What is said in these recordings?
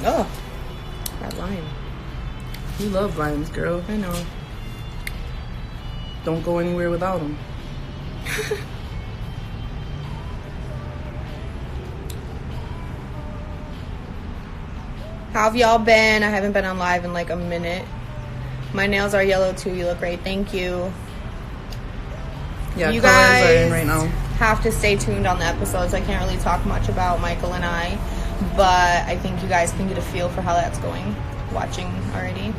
Oh, that lime. You love limes, girl. I know. Don't go anywhere without them. How have y'all been? I haven't been on live in like a minute. My nails are yellow too. You look great. Thank you. Yeah, you colors guys are in right now. Have to stay tuned on the episodes. I can't really talk much about Michael and I, but I think you guys can get a feel for how that's going watching already.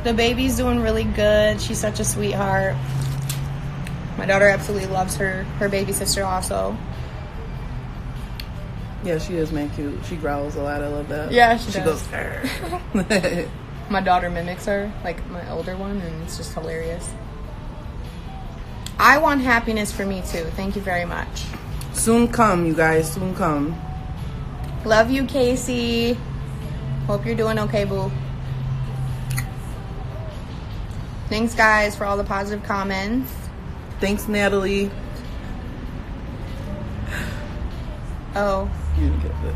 The baby's doing really good. She's such a sweetheart. My daughter absolutely loves her baby sister also. Yeah, she is man cute. She growls a lot. I love that. Yeah, she goes. My daughter mimics her, like my older one, and it's just hilarious. I want happiness for me too. Thank you very much. Soon come, you guys. Soon come. Love you, Casey. Hope you're doing okay, boo. Thanks, guys, for all the positive comments. Thanks, Natalie. Oh. You didn't get it.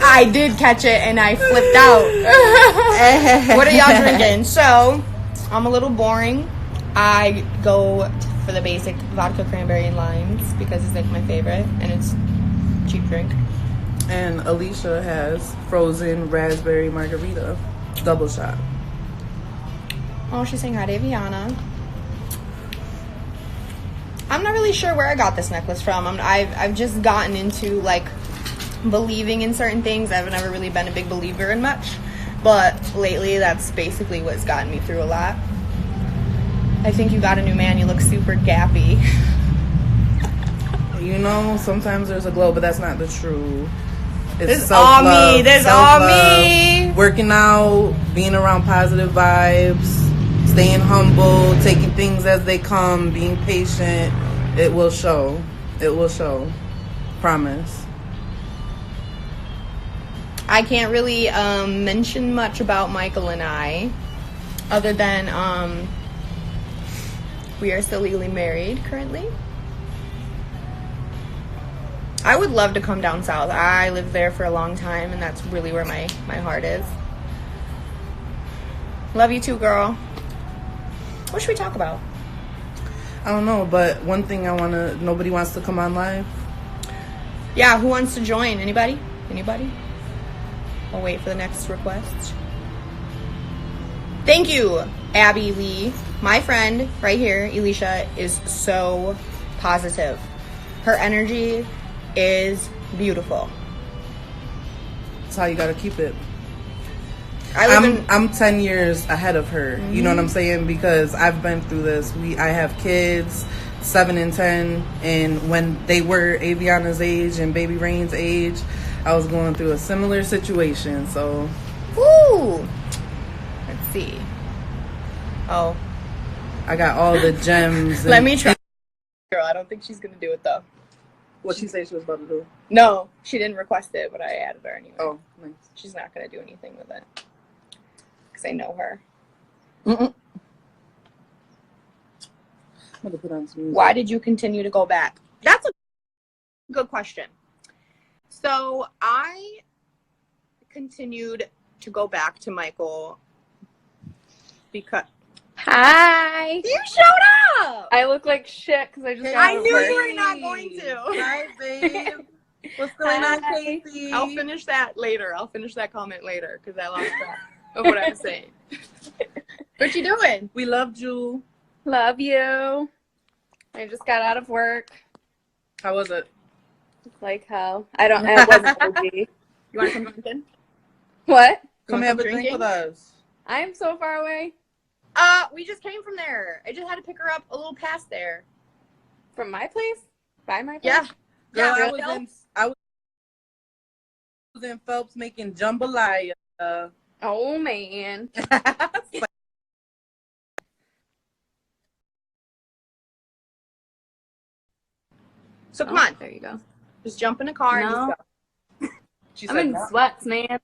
I did catch it and I flipped out. What are y'all drinking? So, I'm a little boring. I go for the basic vodka, cranberry, and limes because it's like my favorite and it's a cheap drink. And Alicia has frozen raspberry margarita, double shot. Oh, she's saying hi to Aviana. I'm not really sure where I got this necklace from. I've just gotten into like believing in certain things. I've never really been a big believer in much, but lately that's basically what's gotten me through a lot. I think you got a new man. You look super gappy. You know, sometimes there's a glow, but that's not the truth. It's all me. This all me. Working out, being around positive vibes, staying humble, taking things as they come, being patient. It will show. It will show. Promise. I can't really mention much about Michael and I, other than we are still legally married currently. I would love to come down south. I lived there for a long time, and that's really where my heart is. Love you too, girl. What should we talk about? I don't know, but one thing nobody wants to come on live. Yeah, who wants to join? Anybody? Anybody? I'll wait for the next request. Thank you, Abby Lee. My friend right here, Alicia, is so positive. Her energy is beautiful. That's how you gotta keep it. I'm 10 years ahead of her. Mm-hmm. You know what I'm saying? Because I've been through this. I have kids, 7 and 10, and when they were Aviana's age and Baby Rain's age, I was going through a similar situation. So, woo. Let's see. Oh, I got all the gems. Let me try. Girl, I don't think she's gonna do it though. What she said she was about to do? No, she didn't request it, but I added her anyway. Oh, nice. She's not gonna do anything with it because I know her. I'm gonna put on some music. Why did you continue to go back? That's a good question. So I continued to go back to Michael because. Hi. You showed up. I look like shit because I just got I out of knew work. you were not going to. Hi, babe. What's going on, Casey? I'll finish that later. I'll finish that comment later because I lost track of what I was saying. What you doing? We loved you. Love you. I just got out of work. How was it? Like hell. It wasn't OG. You want to come drinking? What? Come have a drink with us. I am so far away. We just came from there. I just had to pick her up a little past there. From my place? By my place? Yeah. Girl, Yeah, I was in Phelps making jambalaya. Oh, man. So come on. There you go. Just jump in a car and No. just go. I'm in sweats, man.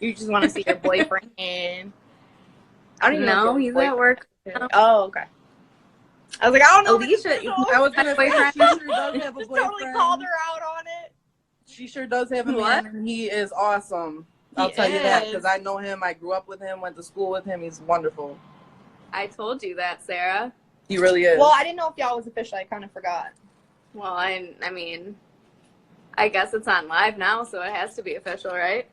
You just want to see your boyfriend. I don't even know. No, he's at work. Oh, okay. I was like, I don't know. Alicia, I was gonna say she sure does have a Just boyfriend. totally called her out on it. She sure does have a What? man, and he is awesome. I'll He tell you that is. because I know him. I grew up with him, went to school with him. He's wonderful. I told you that, Sarah. He really is. Well, I didn't know if y'all was official. I kind of forgot. Well, I mean, I guess it's on live now, so it has to be official, right?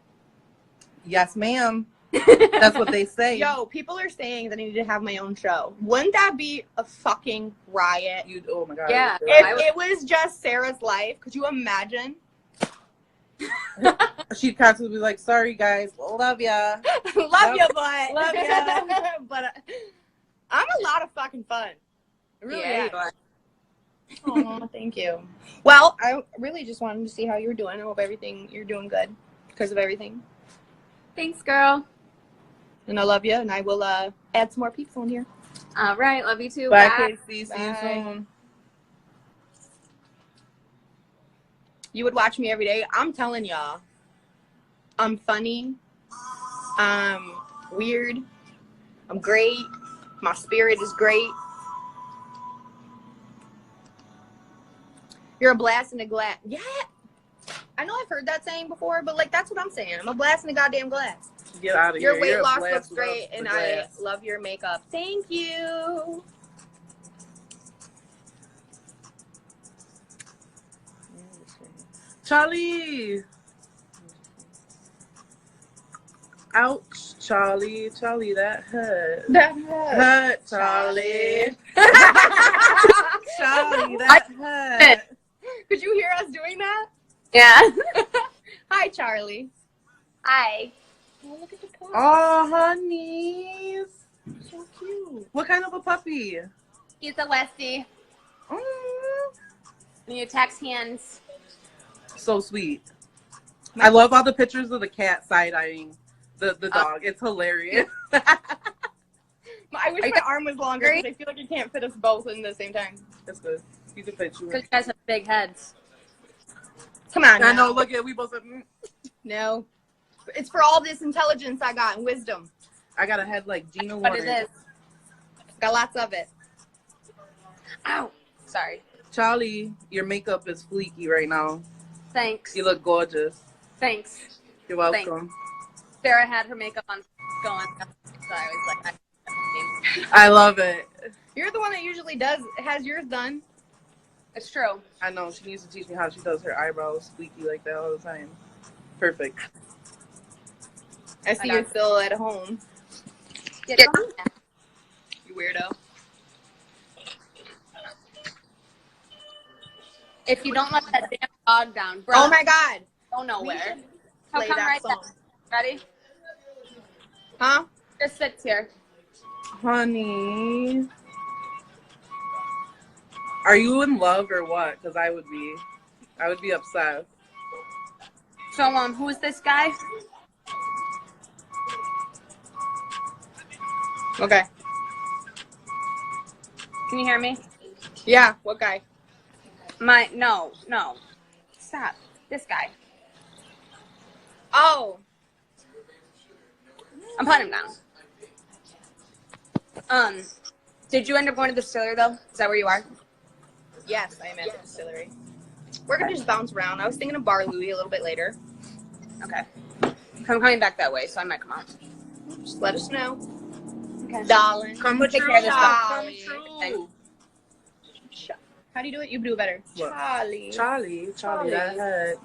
Yes, ma'am. That's what they say. Yo, people are saying that I need to have my own show. Wouldn't that be a fucking riot? Oh my god. Yeah. If it was just Sarah's life, could you imagine? She'd constantly be like, "Sorry guys, love ya." Love you, but Love ya. but I'm a lot of fucking fun. I really Yeah, am. you are. Oh, thank you. Well, I really just wanted to see how you were doing. I hope you're doing good because of everything. Thanks, girl. And I love you, and I will add some more people in here. All right, love you too. Bye, Bye. Casey. See you Bye. soon. You would watch me every day. I'm telling y'all, I'm funny. I'm weird. I'm great. My spirit is great. You're a blast in a glass. Yeah. I know I've heard that saying before, but like that's what I'm saying. I'm a blast in a goddamn glass. Get out of here. Your weight You're a loss blast looks of great, the and glass. I love your makeup. Thank you. Charlie. Ouch, Charlie. Charlie, that hurt. That hurt. Hurt, Charlie. Charlie, that hurt. Could you hear us doing that? Yeah. Hi, Charlie. Hi. Oh, look at the puppy. Oh, honeys. So cute. What kind of a puppy? He's a Westie. Mm, And you text hands. so sweet. I love all the pictures of the cat side-eyeing the dog. It's hilarious. I wish my arm was longer because I feel like I can't fit us both in the same time. That's good. You can fit you. Because you guys have big heads. Come on. I now. know. Look at we both. No. It's for all this intelligence I got and wisdom. I got a head like Gina What Lawrence. it is. Got lots of it. Ow. Sorry. Charlie, your makeup is fleeky right now. Thanks. You look gorgeous. Thanks. You're welcome. Sarah had her makeup on going. So I was like, I love it. You're the one that usually has yours done. it's true. I know. She needs to teach me how she does her eyebrows squeaky like that all the time. Perfect. I see you're still at home. Get on that. You weirdo. If you don't let that damn dog down, bro, Oh my God. go nowhere. Play Come that right song. there. Ready? Huh? Just sits here. Honey. Are you in love or what? Because I would be. I would be upset. So, who is this guy? Okay. Can you hear me? Yeah. What guy? No. Stop. This guy. Oh. I'm putting him down. Did you end up going to the distillery though? Is that where you are? Yes, I am at the distillery. We're gonna just bounce around. I was thinking of Bar Louie a little bit later. Okay. I'm coming back that way, so I might come out. Just let us know, Okay. darling. Come Take care of this stuff. Charlie. true. How do you do it? You do it better. What? Charlie. Charlie, Charlie. that hurt.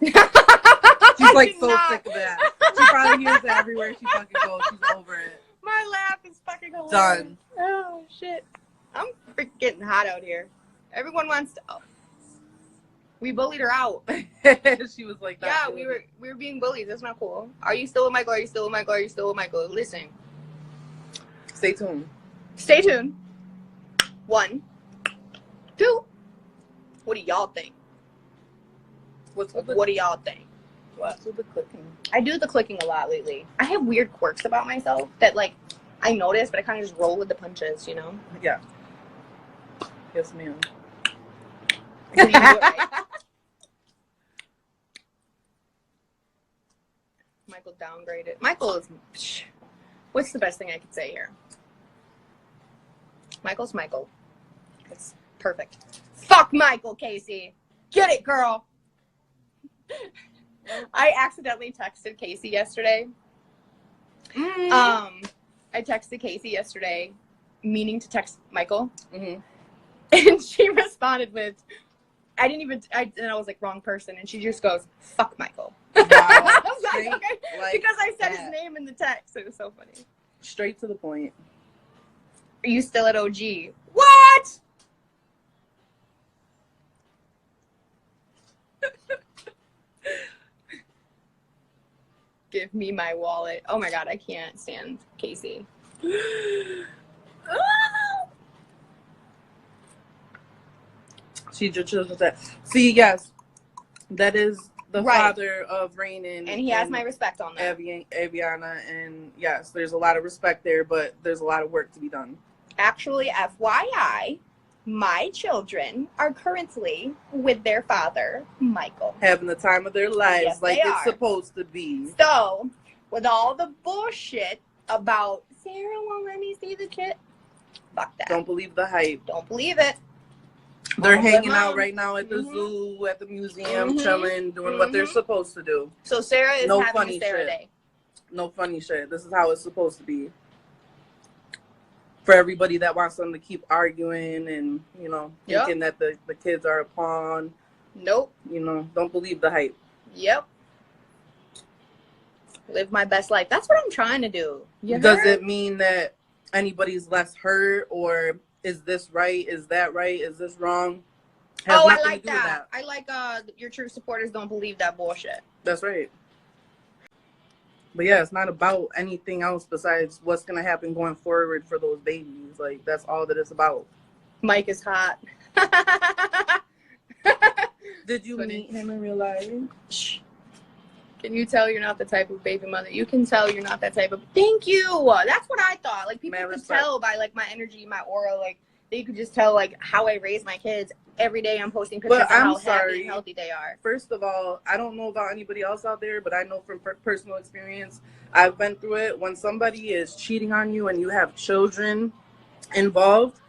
I She's like did so not. sick of that. She probably hears that everywhere she fucking goes. She's over it. My laugh is fucking hilarious. Done. Oh shit. I'm freaking getting hot out here. Everyone wants to. Oh. We bullied her out. She was like Yeah, that. we were being bullied. That's not cool. Are you still with Michael? Are you still with Michael? Are you still with Michael? Listen. Stay tuned. Stay tuned. 1, 2. What do y'all think? What's with the, What do y'all think? what's with the clicking? I do the clicking a lot lately. I have weird quirks about myself that like I notice, but I kind of just roll with the punches, you know? Yeah. Yes, ma'am. So you do it right. Michael downgraded. Michael is. What's the best thing I could say here? Michael's Michael. It's perfect. Fuck Michael, Casey. Get it, girl. I accidentally texted Casey yesterday. I texted Casey yesterday, meaning to text Michael. And she responded with, and I was like, wrong person. And she just goes, fuck Michael. Wow. I was like, Straight okay. like Because I said that. his name in the text. It was so funny. Straight to the point. Are you still at OG? What? Give me my wallet. Oh my god, I can't stand Casey. She just said, see, yes, that is the Right. father of Rain and he has my respect on that. Aviana, and yes, there's a lot of respect there, but there's a lot of work to be done. Actually, FYI, my children are currently with their father, Michael. Having the time of their lives, Yes, like they it's are. supposed to be. So, with all the bullshit about Sarah won't let me see the kid, fuck that. Don't believe the hype. Don't believe it. They're Mama, hanging Mom. out right now at the zoo, at the museum, chilling, doing what they're supposed to do. So Sarah is No having funny a Sarah shit. day. No funny shit. This is how it's supposed to be. For everybody that wants them to keep arguing and, you know, thinking that the kids are a pawn. Nope. You know, don't believe the hype. Yep. Live my best life. That's what I'm trying to do. You Does heard? it mean that anybody's less hurt, or is this right? Is that right? Is this wrong? Has Oh, I nothing like to do with that. I like your true supporters don't believe that bullshit. That's right. But yeah, it's not about anything else besides what's going to happen going forward for those babies. Like, that's all that it's about. Mike is hot. Did you meet him in real life? Shh. Can you tell you're not the type of baby mother? You can tell you're not that type of. Thank you. That's what I thought. Like, people could tell by like my energy, my aura. Like, they could just tell like how I raise my kids. Every day I'm posting pictures of how happy and healthy they are. First of all, I don't know about anybody else out there, but I know from personal experience, I've been through it. When somebody is cheating on you and you have children involved,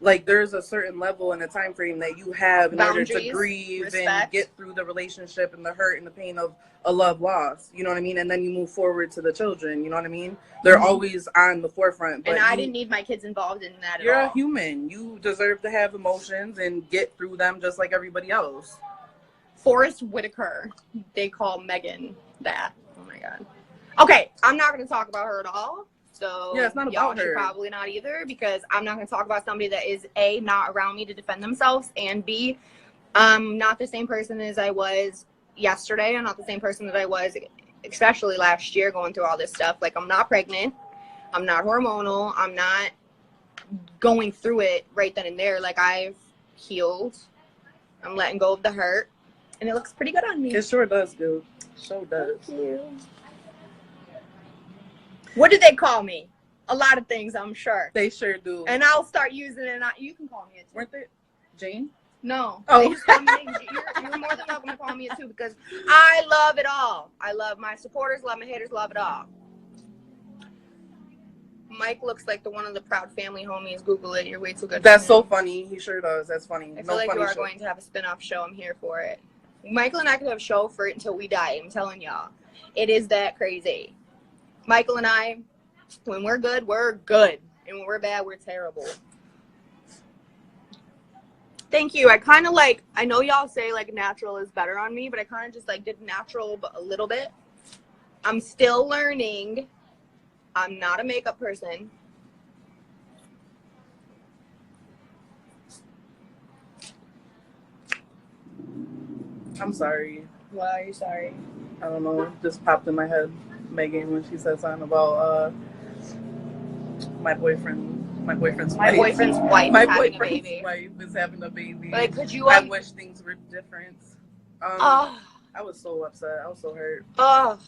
like, there's a certain level and a time frame that you have in order to grieve and get through the relationship and the hurt and the pain of a love lost. You know what I mean? And then you move forward to the children. You know what I mean? They're always on the forefront. But and I didn't need my kids involved in that at all. You're a human. You deserve to have emotions and get through them just like everybody else. Forrest Whitaker. They call Megan that. Oh my god. Okay, I'm not going to talk about her at all. So yeah, it's not y'all about her. Should probably not either, because I'm not going to talk about somebody that is A, not around me to defend themselves, and B, not the same person as I was yesterday. I'm not the same person that I was especially last year going through all this stuff. Like, I'm not pregnant. I'm not hormonal. I'm not going through it right then and there. Like, I've healed. I'm letting go of the hurt, and it looks pretty good on me. It sure does, dude. Sure does. Thank you. What do they call me? A lot of things, I'm sure. They sure do. And I'll start using it. You can call me it too. Weren't they? Jane? No. Oh. They just call me names. You're more than welcome to call me it too, because I love it all. I love my supporters, love my haters, love it all. Mike looks like one of the Proud Family homies. Google it. You're way too good. That's so funny. He sure does. That's funny. I feel like you are going to have a spin-off show. I'm here for it. Michael and I could have a show for it until we die. I'm telling y'all. It is that crazy. Michael and I, when we're good, we're good. And when we're bad, we're terrible. Thank you. I kind of like, I know y'all say like natural is better on me, but I kind of just like did natural but a little bit. I'm still learning. I'm not a makeup person. I'm sorry. Why are you sorry? I don't know. It just popped in my head, Megan, when she said something about my boyfriend's wife. My boyfriend's wife My is having a boyfriend's baby. wife is having a baby. Like, could you? I wish things were different. Oh. I was so upset. I was so hurt. Oh.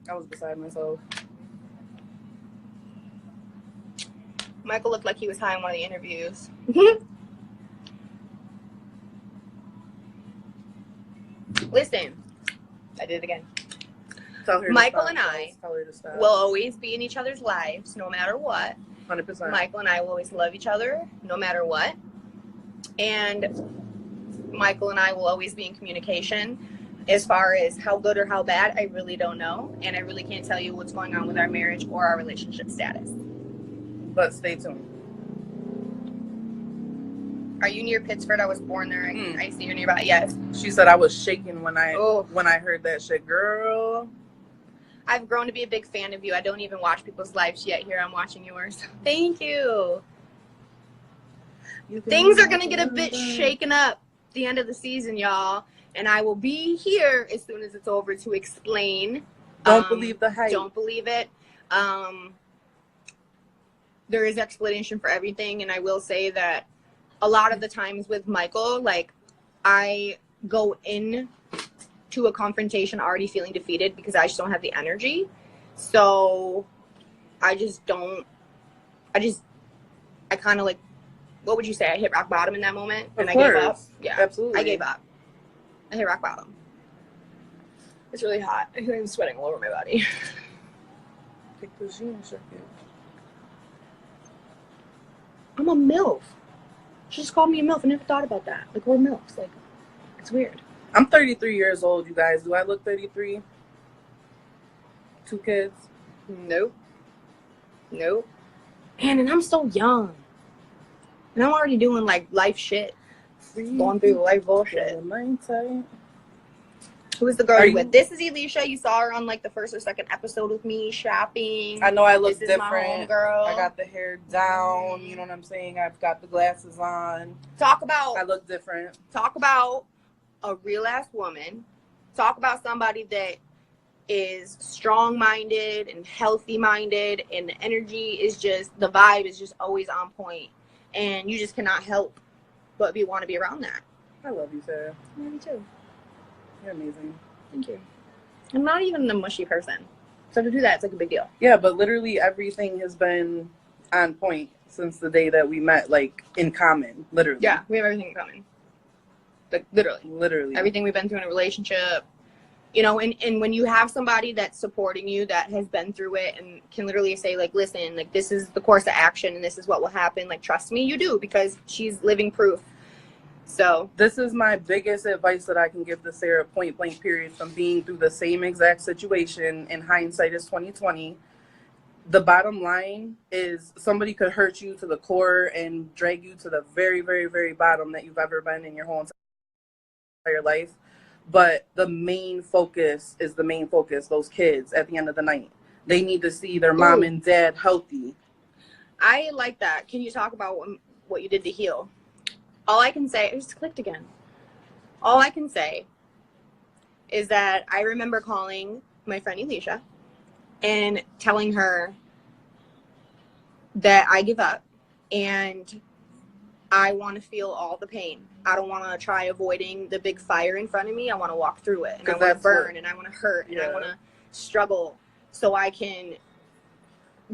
I was beside myself. Michael looked like he was high in one of the interviews. Listen, I did it again. Tell her Michael to stop, and I tell her to stop. will always be in each other's lives, no matter what. 100%. Michael and I will always love each other no matter what. And Michael and I will always be in communication. As far as how good or how bad, I really don't know. And I really can't tell you what's going on with our marriage or our relationship status. But stay tuned. Are you near Pittsford? I was born there. I see you're nearby. Yes. She said I was shaking when I heard that shit, girl. I've grown to be a big fan of you. I don't even watch people's lives yet. Here I'm watching yours. Thank you. Things are going to get a bit shaken up at the end of the season, y'all. And I will be here as soon as it's over to explain. Don't believe the hype. Don't believe it. There is explanation for everything. And I will say that a lot of the times with Michael, like, I go in to a confrontation already feeling defeated because I just don't have the energy. So I kind of like, what would you say? I hit rock bottom in that moment and I gave up. Yeah, absolutely. I gave up. I hit rock bottom. It's really hot. I think I'm sweating all over my body. Take the jean jacket. I'm a MILF. She just called me a MILF. I never thought about that. Like, we're MILFs. Like, it's weird. I'm 33 years old, you guys. Do I look 33? 2 kids? Nope. And I'm so young. And I'm already doing, like, life shit. Going through life bullshit. Who is the girl you with? This is Alicia. You saw her on, like, the first or second episode with me shopping. I know I look this different. My homegirl. I got the hair down. You know what I'm saying? I've got the glasses on. I look different. Talk about a real ass woman. Talk about somebody that is strong-minded and healthy-minded, and the energy is just, the vibe is just always on point, and you just cannot help but want to be around that. I love you, Sarah. I love you too. You're amazing. Thank you. I'm not even a mushy person, so to do that, it's like a big deal. Yeah, but literally everything has been on point since the day that we met, like, in common, literally. Yeah, we have everything in common. Like, literally. Everything we've been through in a relationship. You know, and when you have somebody that's supporting you, that has been through it and can literally say, like, listen, like, this is the course of action and this is what will happen. Like, trust me, you do, because she's living proof. So this is my biggest advice that I can give to Sarah, point blank period, from being through the same exact situation. In hindsight is 2020. The bottom line is somebody could hurt you to the core and drag you to the very, very, very bottom that you've ever been in your whole entire life. But the main focus is the main focus. Those kids at the end of the night, they need to see their mom and dad healthy. I like that. Can you talk about what you did to heal? All I can say, it just clicked again. All I can say is that I remember calling my friend Alicia and telling her that I give up and I want to feel all the pain. I don't want to try avoiding the big fire in front of me. I want to walk through it, and I want to burn, and I want to hurt, and I want to struggle so I can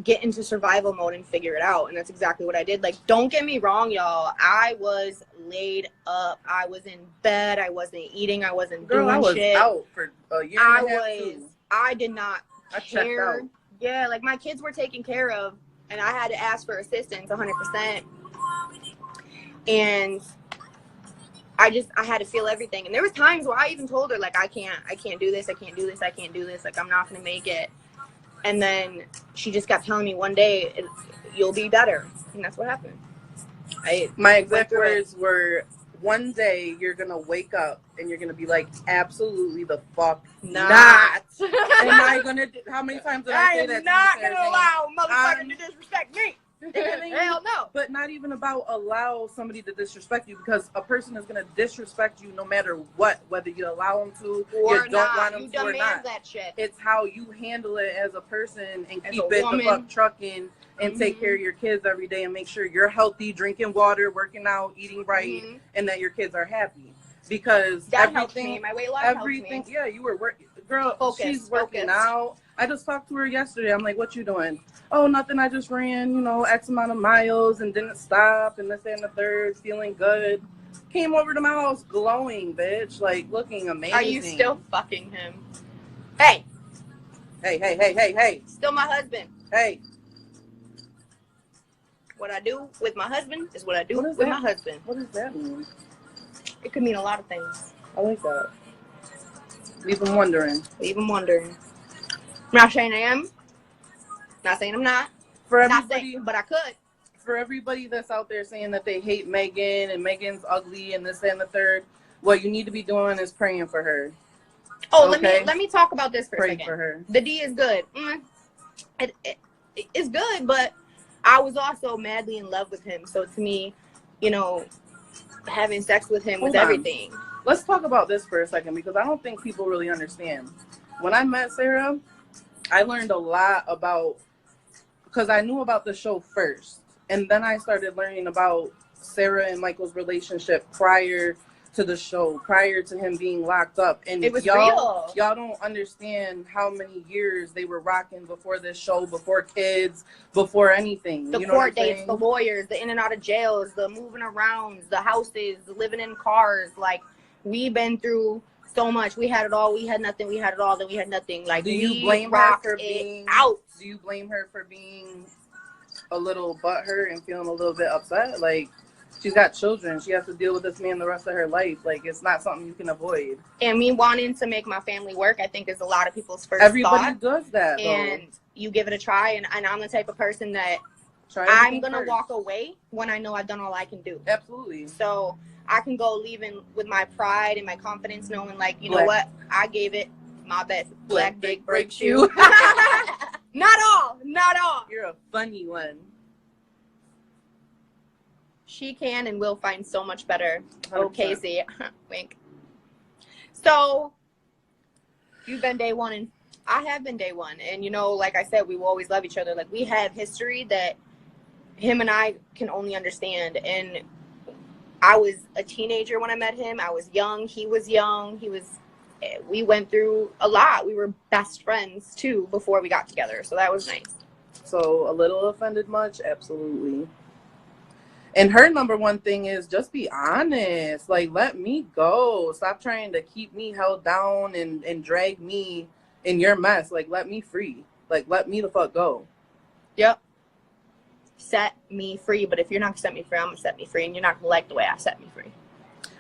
get into survival mode and figure it out. And that's exactly what I did. Like, don't get me wrong, y'all. I was laid up. I was in bed. I wasn't eating. I wasn't doing shit. I was out for a year and a half, too. I did not care. Checked out. Yeah, like, my kids were taken care of, and I had to ask for assistance 100%. And I had to feel everything. And there was times where I even told her, like, I can't do this. Like, I'm not going to make it. And then she just kept telling me, one day you'll be better. And that's what happened. My exact words were, one day you're going to wake up and you're going to be like, absolutely the fuck not. Am I going to, how many times did I say that? I am not going to allow motherfucker to disrespect me. Hell no. But not even about allow somebody to disrespect you, because a person is going to disrespect you no matter what, whether you allow them to or you don't want them to or not. That shit. It's how you handle it as a person and keep it the fuck trucking and take care of your kids every day and make sure you're healthy, drinking water, working out, eating right, and that your kids are happy. Because that helped me. My weight loss helped me. Yeah, you were working. Girl, she's working out. I just talked to her yesterday. I'm like, what you doing? Oh, nothing. I just ran, X amount of miles and didn't stop and this and the third, feeling good. Came over to my house glowing, bitch. Like, looking amazing. Are you still fucking him? Hey. Hey. Still my husband. Hey. What I do with my husband is what I do What is with that? my husband. What does that mean? It could mean a lot of things. I like that. Leave them wondering. Leave them wondering. I'm not saying I am. Not saying I'm not. For Not everybody, saying, but I could. for everybody that's out there saying that they hate Megan and Megan's ugly and this and the third, what you need to be doing is praying for her. Oh, Okay? let me talk about this for a Pray second. for her. The D is good. It's good, but I was also madly in love with him. So to me, you know, having sex with him was Hold on. everything. Let's talk about this for a second because I don't think people really understand. When I met Sarah, I learned a lot about, because I knew about the show first, and then I started learning about Sarah and Michael's relationship prior to the show, prior to him being locked up. And It was y'all real. don't understand how many years they were rocking before this show, before kids, before anything. The You know what I'm court dates, saying? the lawyers, the in and out of jails, the moving around, the houses, the living in cars. Like, we've been through so much. We had it all. We had nothing. We had it all. Then we had nothing. Like, Do you we blame her rocked for it being out. Do you blame her for being a little butthurt and feeling a little bit upset? Like, she's got children. She has to deal with this man the rest of her life. Like, it's not something you can avoid. And me wanting to make my family work, I think, is a lot of people's first Everybody thought. does that, though. And you give it a try. And I'm the type of person that Try I'm everything going to first. walk away when I know I've done all I can do. Absolutely. So I can go leaving with my pride and my confidence, knowing, like, you know Black- what? I gave it my best. Black dick breaks breaks you. Not all. Not all. You're a funny one. She can and will find so much better. 100%. Oh, Casey. Wink. So, you've been day one, and I have been day one. And, you know, like I said, we will always love each other. Like, we have history that him and I can only understand. And I was a teenager when I met him. I was young. He was young. We went through a lot. We were best friends, too, before we got together. So that was nice. So, a little offended much? Absolutely. And her number one thing is just be honest. Like, let me go. Stop trying to keep me held down and drag me in your mess. Like, let me free. Like, let me the fuck go. Yep. Set me free. But if you're not going to set me free, I'm going to set me free. And you're not going to like the way I set me free.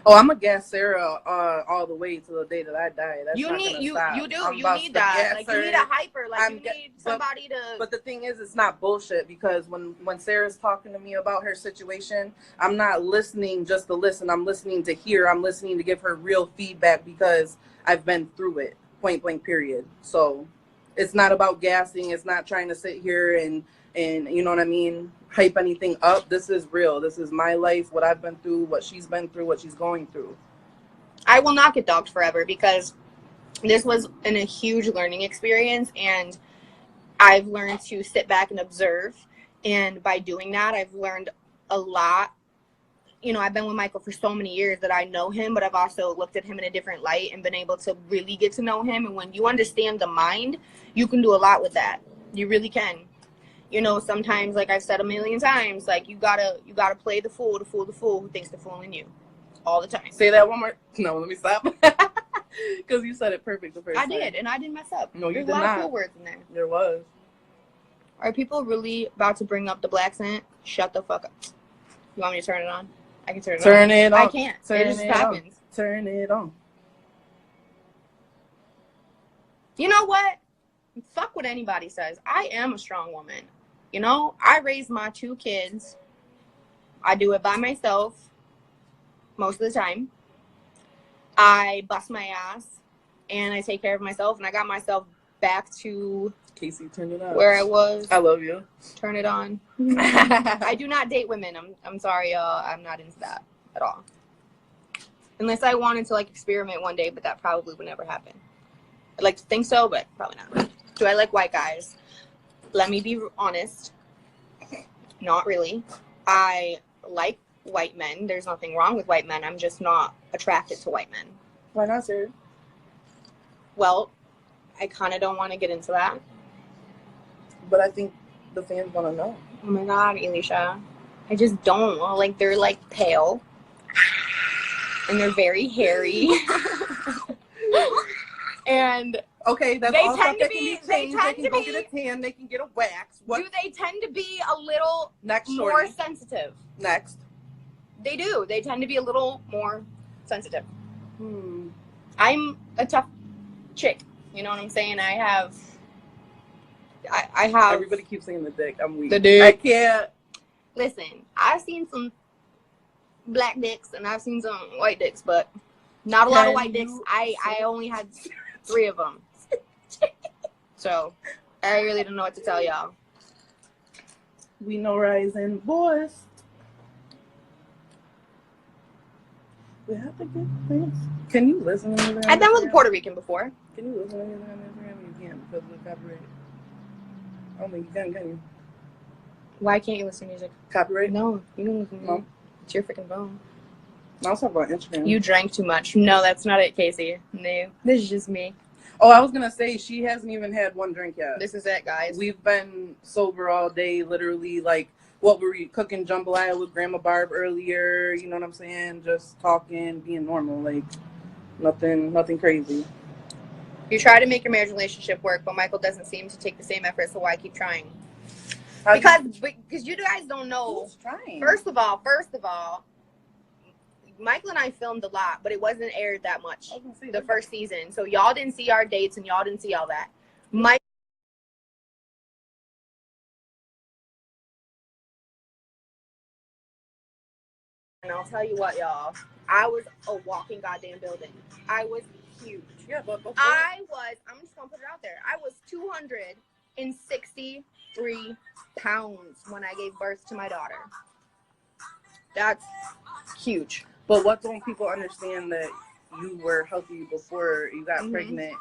Oh, I'm gonna gas Sarah all the way to the day that I die. That's You not need gonna you stop. you do I'm you about need to that. gas Like, her. you need a hyper. Like, I'm you ga- need somebody to. But the thing is, it's not bullshit, because when Sarah's talking to me about her situation, I'm not listening just to listen. I'm listening to hear. I'm listening to give her real feedback, because I've been through it, point blank, period. So it's not about gassing. It's not trying to sit here and you know what I mean, hype anything up. This is real. This is my life, what I've been through, what she's been through, what she's going through. I will not get dogged forever, because this was a huge learning experience, and I've learned to sit back and observe. And by doing that, I've learned a lot. You know, I've been with Michael for so many years that I know him, but I've also looked at him in a different light and been able to really get to know him. And when you understand the mind, you can do a lot with that. You really can. You know, sometimes, like I've said a million times, like, you gotta play the fool who thinks they're fooling you. All the time. Say that one more. No, let me stop. Because you said it perfect the first time. I did, and I didn't mess up. No, you There's did a lot not. of cool words in there. There was. Are people really about to bring up the black scent? Shut the fuck up. You want me to turn it on? I can turn it on. Turn it on. I can't. Turn It just it on. happens. Turn it on. You know what? Fuck what anybody says. I am a strong woman. You know, I raised my 2 kids. I do it by myself most of the time. I bust my ass and I take care of myself, and I got myself back to Casey, turn it on. where I was. I love you. Turn it on. I do not date women. I'm sorry, y'all. I'm not into that at all. Unless I wanted to, like, experiment one day, but that probably would never happen. I'd like to think so, but probably not. Do I like white guys? Let me be honest. Not really. I like white men. There's nothing wrong with white men. I'm just not attracted to white men. Why not, sir? Well, I kind of don't want to get into that. But I think the fans want to know. Oh my God, Elisha. I just don't. Like, they're, like, pale. And they're very hairy. And Okay, that's They all stuff tend to that can be- be they changed. They tend can to go be- get a tan. They can get a wax. What Do they tend to be a little next? more Shorty. sensitive? Next. They do. They tend to be a little more sensitive. Hmm. I'm a tough chick. You know what I'm saying? I have. Everybody keeps saying the dick. I'm weak. The dick. I can't. Listen, I've seen some black dicks and I've seen some white dicks, but not a lot of white dicks. I only had 3 of them. So, I really don't know what to tell y'all. We know rising boys. We have to get this. Can you listen to me? I've done with a Puerto Rican before. Can you listen to me on Instagram? You can't because of the copyright. I don't think you can you? Why can't you listen to music? Copyright? No, you can listen to No. music. It's your freaking phone. I was talking about Instagram. You drank too much. No, that's not it, Casey. No, this is just me. Oh, I was going to say, she hasn't even had one drink yet. This is it, guys. We've been sober all day, literally, like, what were we cooking jambalaya with Grandma Barb earlier, you know what I'm saying? Just talking, being normal, like, nothing crazy. You try to make your marriage relationship work, but Michael doesn't seem to take the same effort, so why keep trying? Because you guys don't know. Who's trying? First of all, Michael and I filmed a lot, but it wasn't aired that much the first season. So y'all didn't see our dates and y'all didn't see all that. Mike. And I'll tell you what, y'all. I was a walking goddamn building. I was huge. Yeah, but before... I'm just going to put it out there. I was 263 pounds when I gave birth to my daughter. That's huge. But what don't people understand that you were healthy before you got pregnant,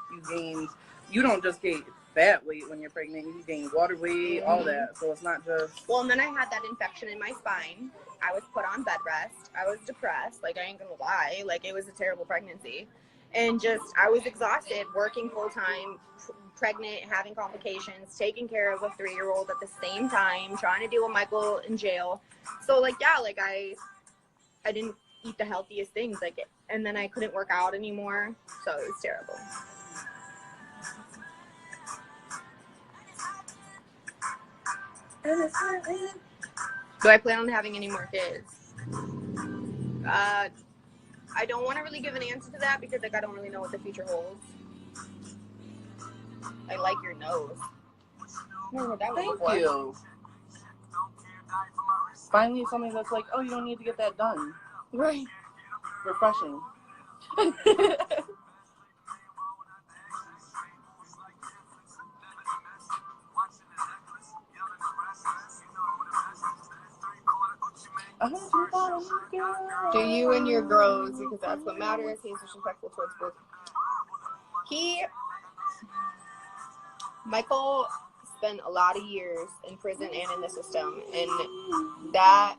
you don't just gain fat weight when you're pregnant, you gain water weight, all that. So it's not just... Well, and then I had that infection in my spine. I was put on bed rest. I was depressed. Like, I ain't gonna lie. Like, it was a terrible pregnancy. And I was exhausted, working full time, pregnant, having complications, taking care of a 3-year-old at the same time, trying to deal with Michael in jail. So, like, yeah, like, I didn't eat the healthiest things, like, and then I couldn't work out anymore, so it was terrible. Do I plan on having any more kids? I don't want to really give an answer to that because, like, I don't really know what the future holds. I like your nose. Thank you. Finally, something that's like, oh, you don't need to get that done. Right. Refreshing. Do you and your girls, because that's what matters. He's disrespectful towards both. Michael spent a lot of years in prison and in the system, and that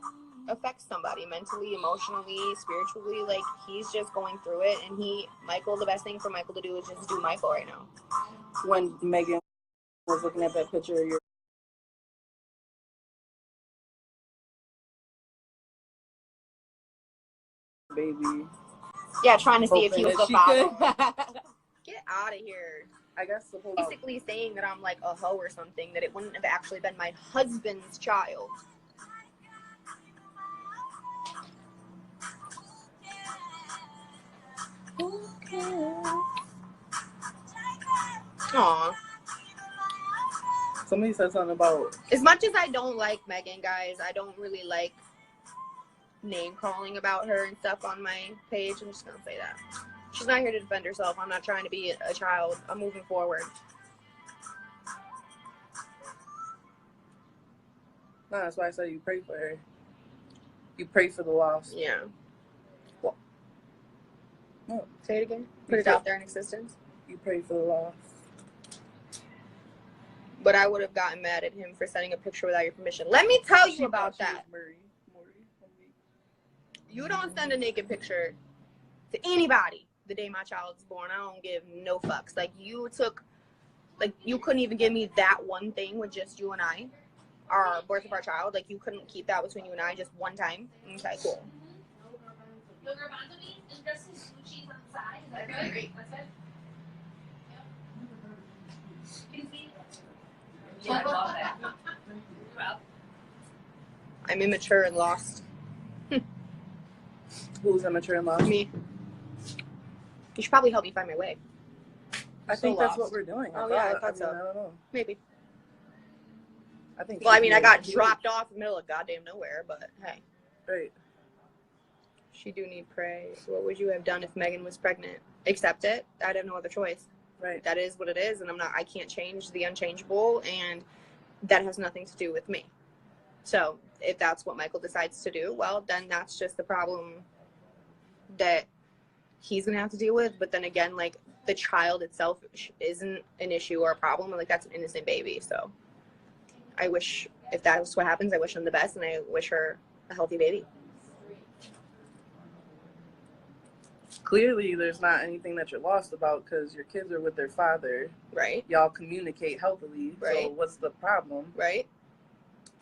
affects somebody mentally, emotionally, spiritually. Like, he's just going through it, and Michael, the best thing for Michael to do is just do Michael right now. When Megan was looking at that picture of your baby. Yeah, trying to see if he was the father. Get out of here. I guess basically saying that I'm like a hoe or something, that it wouldn't have actually been my husband's child. Aww. Somebody said something about... As much as I don't like Megan, guys, I don't really like name calling about her and stuff on my page. I'm just gonna say that. She's not here to defend herself. I'm not trying to be a child. I'm moving forward. No, that's why I said you pray for her. You pray for the lost. Yeah. Well, no. Say it again. Put it out there in existence. You pray for the lost. But I would have gotten mad at him for sending a picture without your permission. Let me tell you about that. You don't send a naked picture to anybody the day my child is born. I don't give no fucks. Like, you couldn't even give me that one thing with just you and I. Our birth of our child. Like, you couldn't keep that between you and I just one time. Okay, cool. I'm immature and lost. Who's immature and lost? Me. You should probably help me find my way. I think that's what we're doing. I thought so. I don't know. Maybe. I think. Well, I mean, I got dropped off in the middle of goddamn nowhere, but hey. Right. She do need praise. What would you have done if Megan was pregnant? Accept it. I'd have no other choice. Right. That is what it is, and I can't change the unchangeable, and that has nothing to do with me. So if that's what Michael decides to do, well, then that's just the problem that he's gonna have to deal with. But then again, like, the child itself isn't an issue or a problem. Like, that's an innocent baby. So I wish, if that was what happens, I wish him the best, and I wish her a healthy baby. Clearly, there's not anything that you're lost about because your kids are with their father. Right. Y'all communicate healthily. Right. So what's the problem? Right.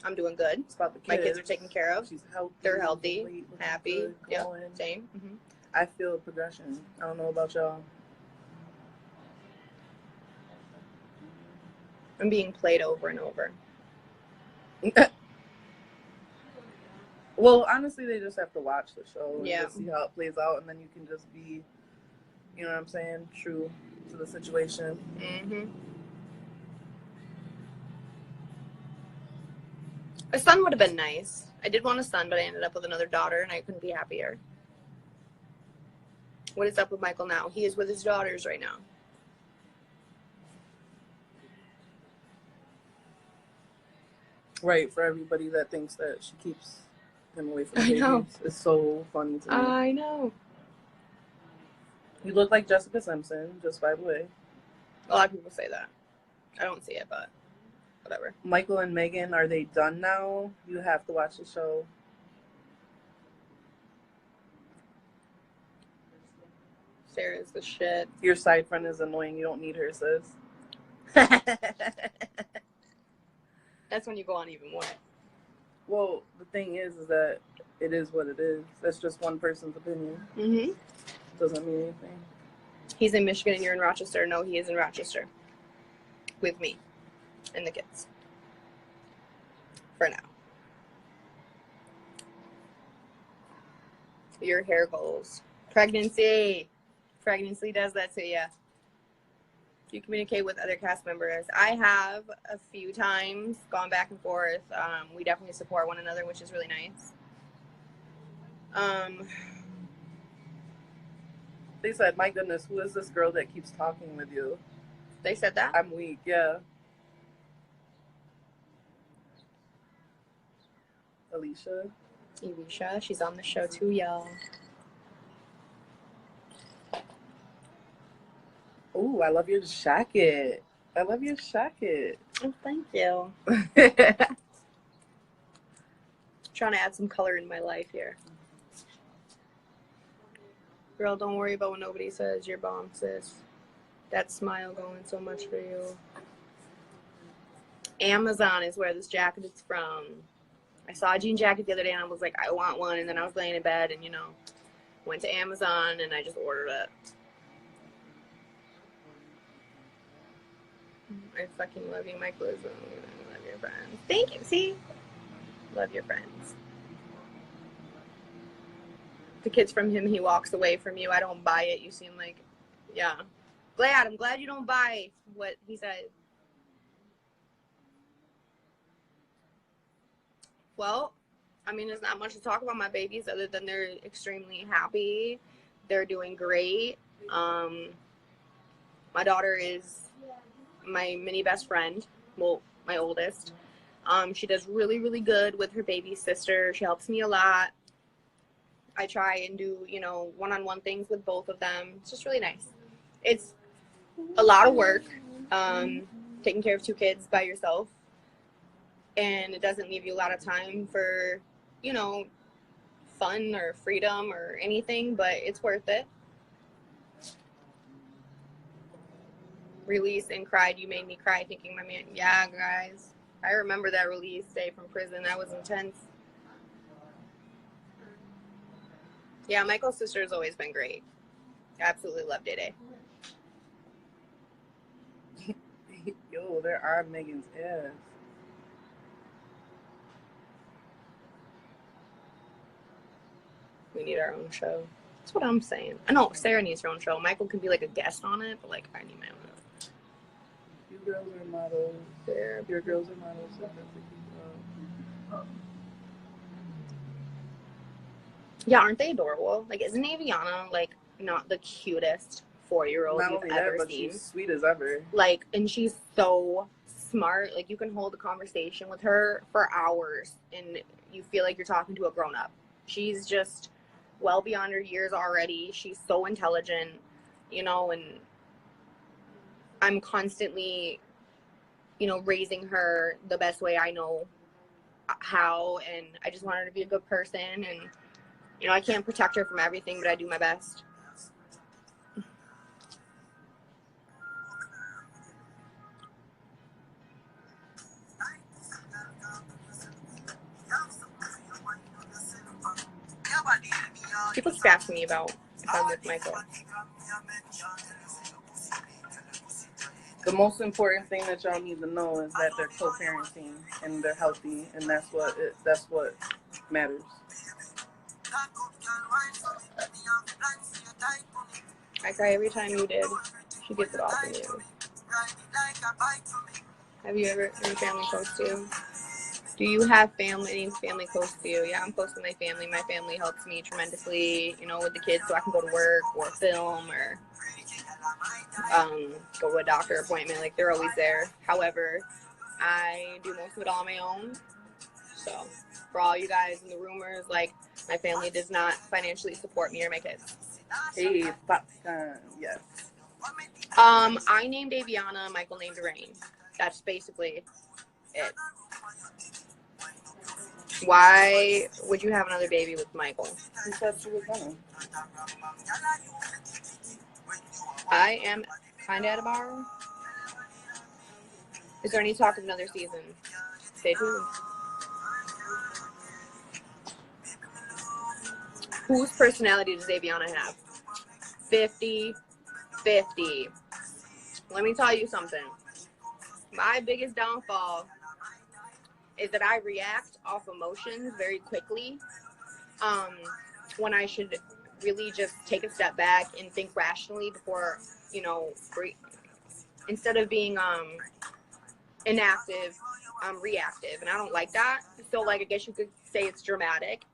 I'm doing good. It's about the kids. My kids are taken care of. She's healthy. They're healthy, happy. Yeah. Same. Mm-hmm. I feel progression. I don't know about y'all. I'm being played over and over. Well, honestly, they just have to watch the show and Yeah. just see how it plays out, and then you can just be, you know what I'm saying, true to the situation. Mm-hmm. A son would have been nice. I did want a son, but I ended up with another daughter, and I couldn't be happier. What is up with Michael now? He is with his daughters right now. Right, for everybody that thinks that she keeps him away from I babies. know. It's so funny to me. I know. You look like Jessica Simpson, just by the way. A lot of people say that. I don't see it, but whatever. Michael and Megan, are they done now? You have to watch the show. Sarah's the shit. Your side friend is annoying. You don't need her, sis. That's when you go on even more. Well, the thing is that it is what it is. That's just one person's opinion. Mm-hmm. Doesn't mean anything. He's in Michigan and you're in Rochester. No, he is in Rochester. With me. And the kids. For now. Your hair goals. Pregnancy. Pregnancy does that to you. You communicate with other cast members. I have a few times gone back and forth. We definitely support one another, which is really nice. They said, my goodness, who is this girl that keeps talking with you? They said that? I'm weak, yeah. Alicia, she's on the show too, y'all. ooh, I love your jacket. I love your jacket. Oh, thank you. Trying to add some color in my life here. Girl, don't worry about what nobody says. You're bomb, sis. That smile going so much for you. Amazon is where this jacket is from. I saw a jean jacket the other day and I was like, I want one. And then I was laying in bed and, went to Amazon and I just ordered it. I fucking love you, Michael. I love your friends. Thank you. See? Love your friends. The kid's from him. He walks away from you. I don't buy it. You seem like, yeah. I'm glad you don't buy what he said. Well, I mean, there's not much to talk about my babies other than they're extremely happy. They're doing great. My daughter is my mini best friend. Well, my oldest. She does really, really good with her baby sister. She helps me a lot. I try and do, one-on-one things with both of them. It's just really nice. It's a lot of work, taking care of two kids by yourself. And it doesn't leave you a lot of time for, fun or freedom or anything, but it's worth it. Release and cried. You made me cry thinking my man. Yeah, guys. I remember that release day from prison. That was intense. Yeah, Michael's sister has always been great. Absolutely love Day Day. Yo, they're on Megan's ass. We need our own show. That's what I'm saying. I know Sarah needs her own show. Michael can be like a guest on it, but like I need my own. You girls are models. Yeah. Your girls are models. Yeah, aren't they adorable? Like, isn't Aviana like not the cutest 4-year-old Not you've only ever that, but seen? she's sweet as ever. Like, and she's so smart. Like, you can hold a conversation with her for hours, and you feel like you're talking to a grown-up. She's just well beyond her years already. She's so intelligent, you know, and I'm constantly, you know, raising her the best way I know how, and I just want her to be a good person. And you know, I can't protect her from everything, but I do my best. People keep asking me about if I'm with Michael. The most important thing that y'all need to know is that they're co-parenting and they're healthy, and that's what matters. I cry every time you did. She gets it off of you. Have you ever any family close to you? Do you have any family close to you? Yeah, I'm close to my family. My family helps me tremendously, you know, with the kids, so I can go to work or film or go to a doctor appointment. Like, they're always there. However, I do most of it on my own. So for all you guys in the rumors, like, my family does not financially support me or my kids. Hey, popcorn, yes. I named Aviana, Michael named Rain. That's basically it. Why would you have another baby with Michael? Who said she was gonna? I am kind of at a bar. Is there any talk of another season? Stay tuned. Whose personality does Aviana have? 50-50. Let me tell you something. My biggest downfall is that I react off emotions very quickly, when I should really just take a step back and think rationally before, you know, instead of being inactive, I'm reactive, and I don't like that. So, like, I guess you could say it's dramatic,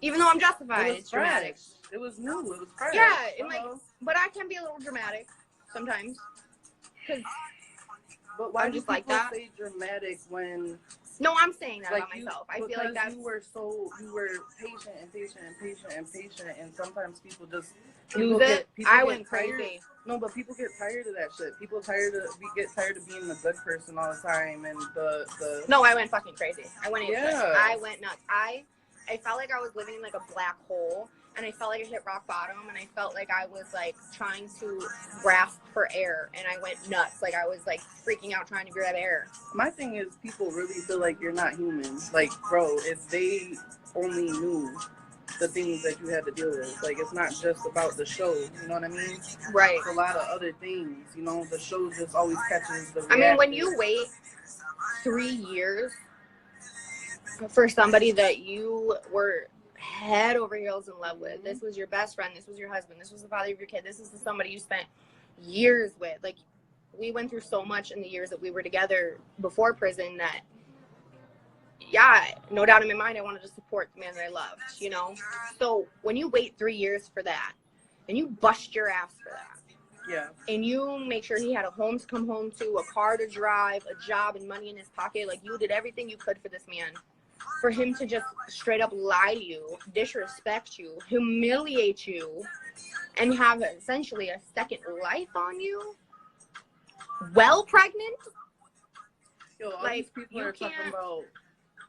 even though I'm justified. It's dramatic. It was new. It was fresh. Yeah, and like, but I can be a little dramatic sometimes. But why I'm do just people like that. say dramatic when? No, I'm saying that Like about myself. I feel like that's. You were patient and patient and patient and patient, and sometimes people just Lose it. I went crazy. No, but people get tired of that shit. People get tired of being the good person all the time, and the. No, I went fucking crazy. I went nuts. I went nuts. I felt like I was living in like a black hole, and I felt like I hit rock bottom, and I felt like I was like trying to grasp for air, and I went nuts. Like, I was like freaking out trying to grab air. My thing is, people really feel like you're not human. Like, bro, if they only knew the things that you had to deal with, like, it's not just about the show. You know what I mean? Right. It's a lot of other things. You know, the show just always catches the. I mean, when you wait 3 years for somebody that you were head over heels in love with, this was your best friend, this was your husband, this was the father of your kid, this is somebody you spent years with. Like, we went through so much in the years that we were together before prison that, yeah, no doubt in my mind, I wanted to support the man that I loved, you know? So when you wait 3 years for that, and you bust your ass for that, yeah, and you make sure he had a home to come home to, a car to drive, a job, and money in his pocket, like, you did everything you could for this man, for him to just straight up lie to you, disrespect you, humiliate you, and have essentially a second life on you, well pregnant. Yo, all like, these people are talking about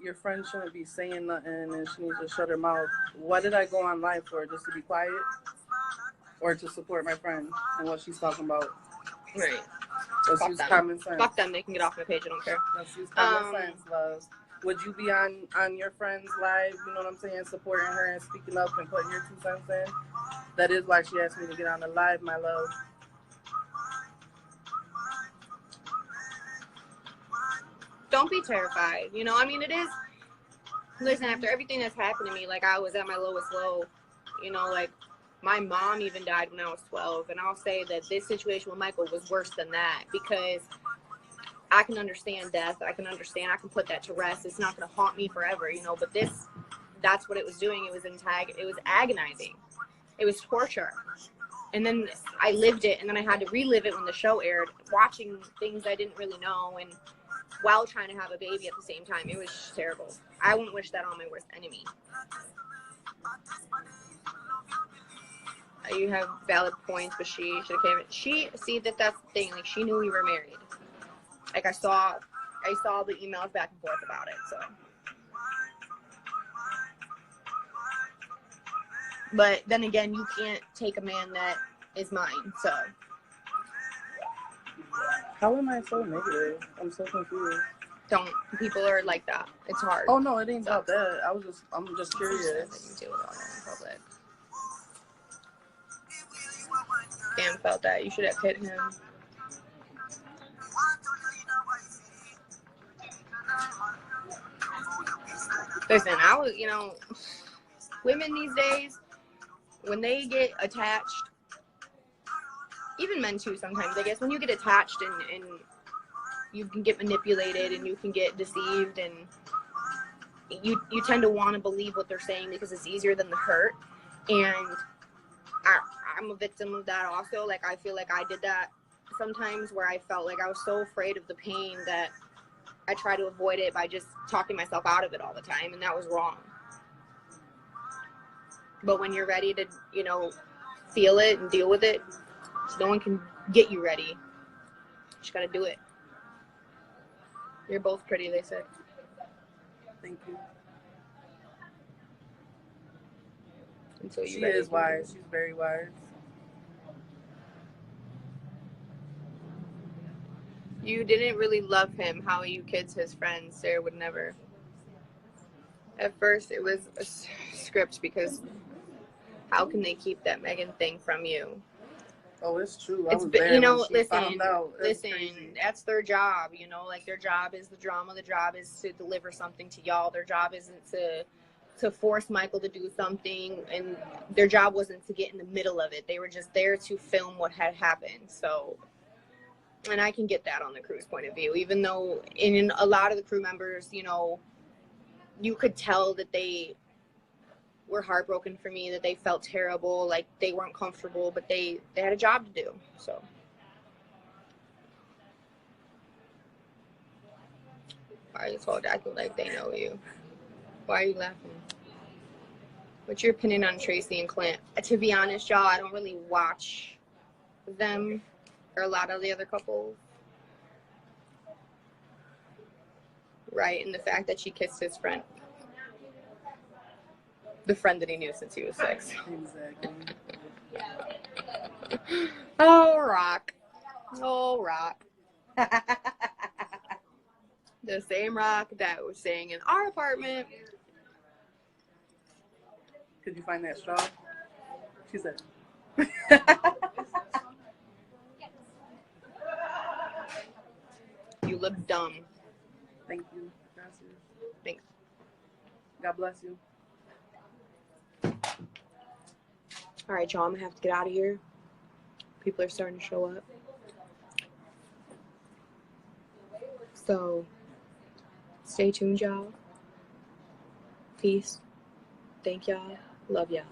your friend shouldn't be saying nothing and she needs to shut her mouth. What did I go on live for? Just to be quiet? Or to support my friend and what she's talking about? Right. Let's use common sense. Fuck them. They can get off my page. I don't care. Let's use common sense, love. Would you be on your friend's live, you know what I'm saying, supporting her and speaking up and putting your 2 cents in? That is why she asked me to get on the live, my love. don't be terrified. You know, I mean, it is. Listen, after everything that's happened to me, like, I was at my lowest low. You know, like, my mom even died when I was 12. And I'll say that this situation with Michael was worse than that, because I can understand death. I can put that to rest. It's not going to haunt me forever, you know, but that's what it was doing. It was agonizing. It was torture. And then I lived it, and then I had to relive it when the show aired, watching things I didn't really know, and while trying to have a baby at the same time. It was terrible. I wouldn't wish that on my worst enemy. You have valid points, but she should have came. See, that's the thing. Like, she knew we were married. Like, I saw the emails back and forth about it, so. But then again, you can't take a man that is mine, so. How am I so negative? I'm so confused. Don't. People are like that. It's hard. Oh no, it ain't about that. I'm just curious. Deal with all that in public. Damn, felt that. You should have hit him. Listen, women these days, when they get attached, even men too sometimes, I guess, when you get attached and you can get manipulated and you can get deceived, and you tend to want to believe what they're saying because it's easier than the hurt. And I'm a victim of that also. Like, I feel like I did that sometimes, where I felt like I was so afraid of the pain that I try to avoid it by just talking myself out of it all the time, and that was wrong. But when you're ready to, feel it and deal with it, no one can get you ready. You just gotta do it. You're both pretty, they say. Thank you. Until she is wise. She's very wise. You didn't really love him. How are you kids his friends? Sarah would never. At first, it was a script, because how can they keep that Megan thing from you? Oh, it's true. I was there when she listen, found out. Listen, that's their job, like, their job is the drama. The job is to deliver something to y'all. Their job isn't to force Michael to do something, and their job wasn't to get in the middle of it. They were just there to film what had happened. So, and I can get that on the crew's point of view, even though in a lot of the crew members, you could tell that they were heartbroken for me, that they felt terrible, like they weren't comfortable, but they had a job to do. So why are you so acting like they know you? Why are you laughing? What's your opinion on Tracy and Clint? To be honest, y'all, I don't really watch them or a lot of the other couples. Right, and the fact that she kissed his friend. The friend that he knew since he was 6. Exactly. Oh, rock. The same rock that was staying in our apartment. Could you find that straw? She said. You look dumb. Thank you. Gracias. Thanks. God bless you. All right, y'all, I'm gonna have to get out of here. People are starting to show up. So, stay tuned, y'all. Peace. Thank y'all. Love y'all.